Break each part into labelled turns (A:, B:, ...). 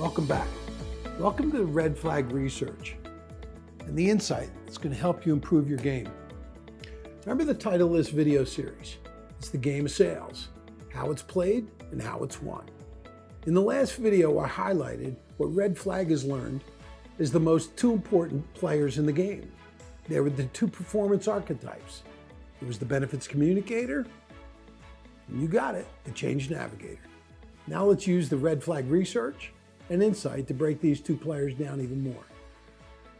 A: Welcome back. Welcome to the Red Flag Research and the insight that's going to help you improve your game. Remember the title of this video series. It's the game of sales, how it's played and how it's won. In the last video, I highlighted what Red Flag has learned is the most two important players in the game. They were the two performance archetypes. It was the benefits communicator, and you got it, the change navigator. Now let's use the Red Flag Research and insight to break these two players down even more.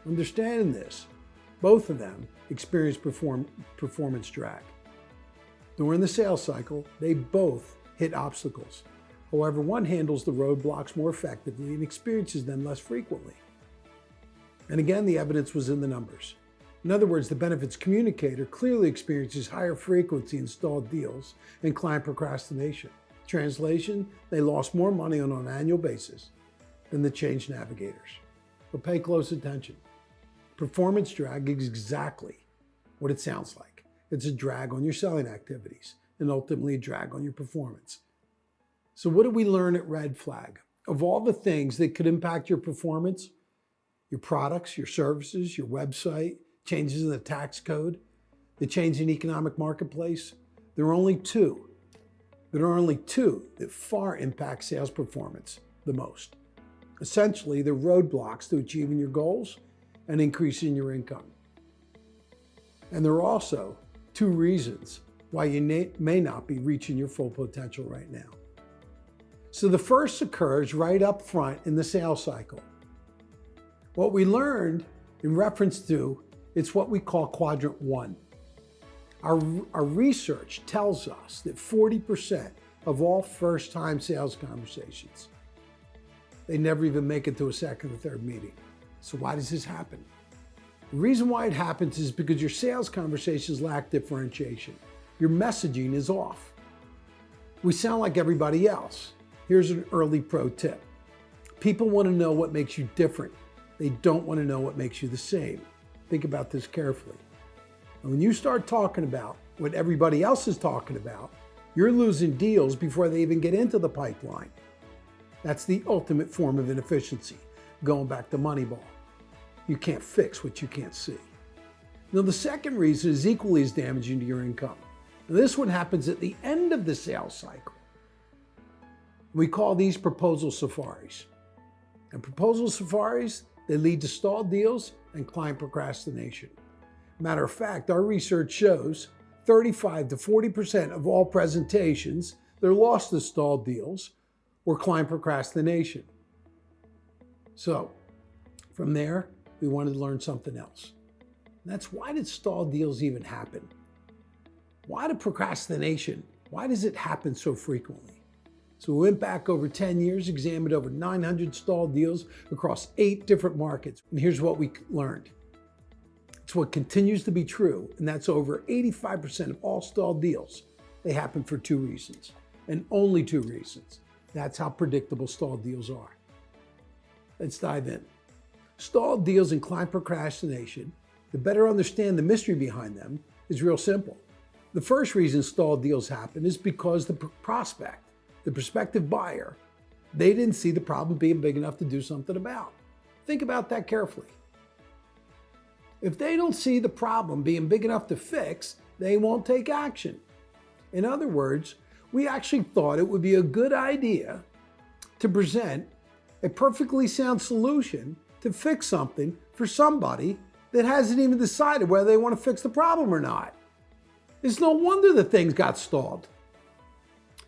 A: Understanding this, both of them experience performance drag. During the sales cycle, they both hit obstacles. However, one handles the roadblocks more effectively and experiences them less frequently. And again, the evidence was in the numbers. In other words, the benefits communicator clearly experiences higher frequency in stalled deals and client procrastination. Translation, they lost more money on an annual basis than the change navigators. But pay close attention. Performance drag is exactly what it sounds like. It's a drag on your selling activities and ultimately a drag on your performance. So what did we learn at Red Flag? Of all the things that could impact your performance, your products, your services, your website, changes in the tax code, the change in economic marketplace, there are only two. There are only two that far impact sales performance the most. Essentially, they're roadblocks to achieving your goals and increasing your income. And there are also two reasons why you may not be reaching your full potential right now. So the first occurs right up front in the sales cycle. What we learned in reference to, it's what we call quadrant one. Our research tells us that 40% of all first-time sales conversations, they never even make it to a second or third meeting. So why does this happen? The reason why it happens is because your sales conversations lack differentiation. Your messaging is off. We sound like everybody else. Here's an early pro tip. People want to know what makes you different. They don't want to know what makes you the same. Think about this carefully. And when you start talking about what everybody else is talking about, you're losing deals before they even get into the pipeline. That's the ultimate form of inefficiency. Going back to Moneyball. You can't fix what you can't see. Now, the second reason is equally as damaging to your income. Now, this one happens at the end of the sales cycle. We call these proposal safaris. And proposal safaris, they lead to stalled deals and client procrastination. Matter of fact, our research shows 35 to 40% of all presentations, they're lost to stalled deals or client procrastination. So from there, we wanted to learn something else. And that's, why did stalled deals even happen? Why did procrastination, why does it happen so frequently? So we went back over 10 years, examined over 900 stalled deals across 8 different markets. And here's what we learned. It's what continues to be true, and that's over 85% of all stalled deals. They happen for 2 reasons, and only 2 reasons. That's how predictable stalled deals are. Let's dive in. Stalled deals and client procrastination, to better understand the mystery behind them, is real simple. The first reason stalled deals happen is because the prospect, the prospective buyer, they didn't see the problem being big enough to do something about. Think about that carefully. If they don't see the problem being big enough to fix, they won't take action. In other words, we actually thought it would be a good idea to present a perfectly sound solution to fix something for somebody that hasn't even decided whether they want to fix the problem or not. It's no wonder that things got stalled.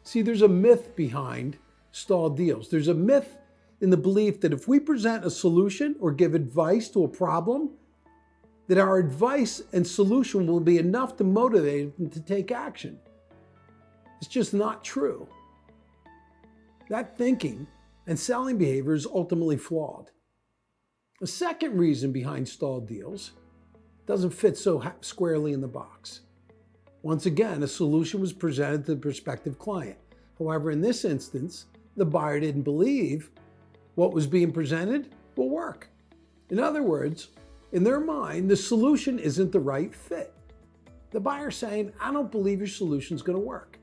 A: See, there's a myth behind stalled deals. There's a myth in the belief that if we present a solution or give advice to a problem, that our advice and solution will be enough to motivate them to take action. It's just not true. That thinking and selling behavior is ultimately flawed. The second reason behind stalled deals doesn't fit so squarely in the box. Once again, a solution was presented to the prospective client. However, in this instance, the buyer didn't believe what was being presented will work. In other words, in their mind, the solution isn't the right fit. The buyer's saying, I don't believe your solution's going to work.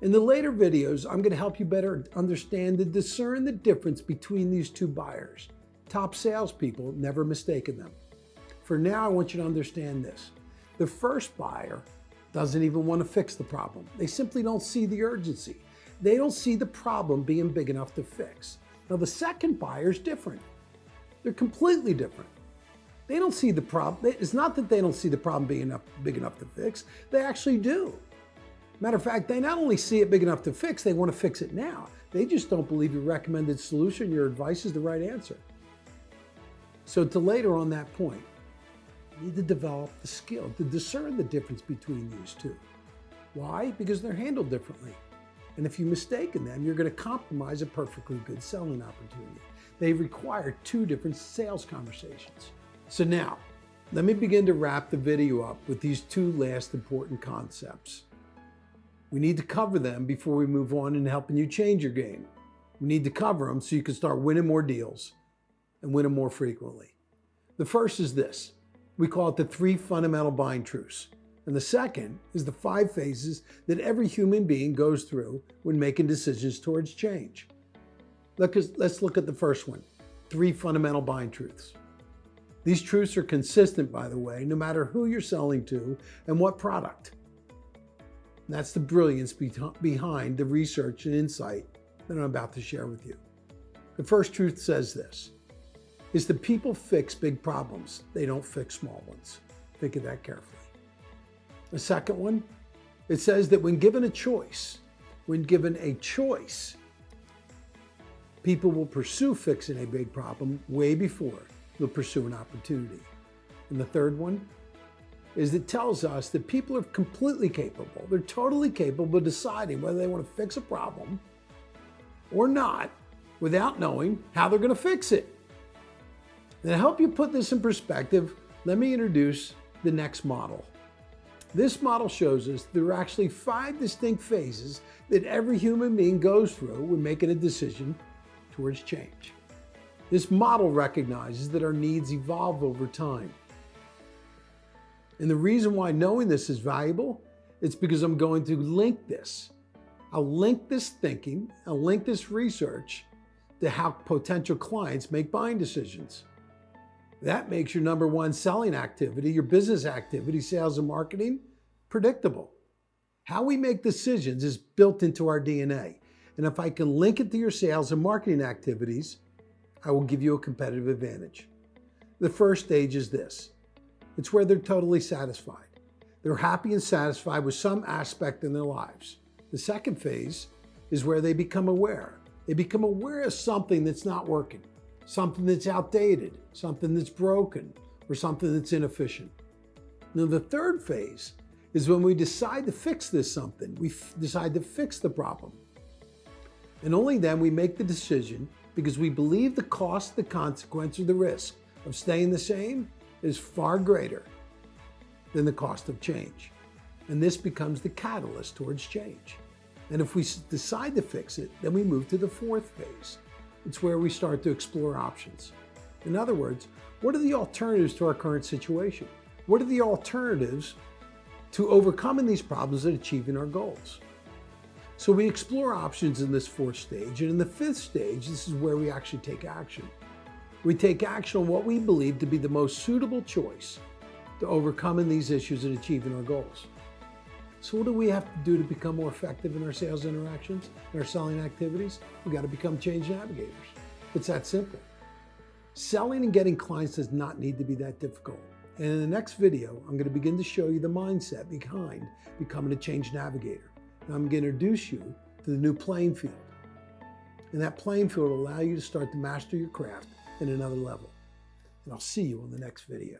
A: In the later videos, I'm going to help you better understand and discern the difference between these two buyers. Top salespeople never mistaken them. For now, I want you to understand this. The first buyer doesn't even want to fix the problem. They simply don't see the urgency. They don't see the problem being big enough to fix. Now, the second buyer is different. They're completely different. They don't see the problem. It's not that they don't see the problem being big enough to fix. They actually do. Matter of fact, they not only see it big enough to fix, they want to fix it now. They just don't believe your recommended solution, your advice is the right answer. So to later on that point, you need to develop the skill to discern the difference between these two. Why? Because they're handled differently. And if you mistake in them, you're going to compromise a perfectly good selling opportunity. They require two different sales conversations. So now, let me begin to wrap the video up with these two last important concepts. We need to cover them before we move on in helping you change your game. We need to cover them so you can start winning more deals and win them more frequently. The first is this. We call it the 3 fundamental buying truths. And the second is the 5 phases that every human being goes through when making decisions towards change. Let's look at the first one, 3 fundamental buying truths. These truths are consistent, by the way, no matter who you're selling to and what product. And that's the brilliance behind the research and insight that I'm about to share with you. The first truth says this, is that people fix big problems. They don't fix small ones. Think of that carefully. The second one, it says that when given a choice, people will pursue fixing a big problem way before they'll pursue an opportunity. And the third one is it tells us that people are completely capable. They're totally capable of deciding whether they want to fix a problem or not without knowing how they're going to fix it. And to help you put this in perspective, let me introduce the next model. This model shows us there are actually 5 distinct phases that every human being goes through when making a decision towards change. This model recognizes that our needs evolve over time. And the reason why knowing this is valuable, it's because I'm going to link this. I'll link this thinking, I'll link this research to how potential clients make buying decisions. That makes your number 1 selling activity, your business activity, sales and marketing, predictable. How we make decisions is built into our DNA. And if I can link it to your sales and marketing activities, I will give you a competitive advantage. The first stage is this. It's where they're totally satisfied. They're happy and satisfied with some aspect in their lives. The second phase is where they become aware. They become aware of something that's not working, something that's outdated, something that's broken, or something that's inefficient. Now, the third phase is when we decide to fix this something. We decide to fix the problem. And only then we make the decision because we believe the cost, the consequence, or the risk of staying the same is far greater than the cost of change. And this becomes the catalyst towards change. And if we decide to fix it, then we move to the 4th phase. It's where we start to explore options. In other words, what are the alternatives to our current situation? What are the alternatives to overcoming these problems and achieving our goals? So we explore options in this 4th stage, and in the 5th stage, this is where we actually take action. We take action on what we believe to be the most suitable choice to overcoming these issues and achieving our goals. So what do we have to do to become more effective in our sales interactions and our selling activities? We got to become change navigators. It's that simple. Selling and getting clients does not need to be that difficult. And in the next video, I'm going to begin to show you the mindset behind becoming a change navigator. And I'm going to introduce you to the new playing field. And that playing field will allow you to start to master your craft at another level. And I'll see you on the next video.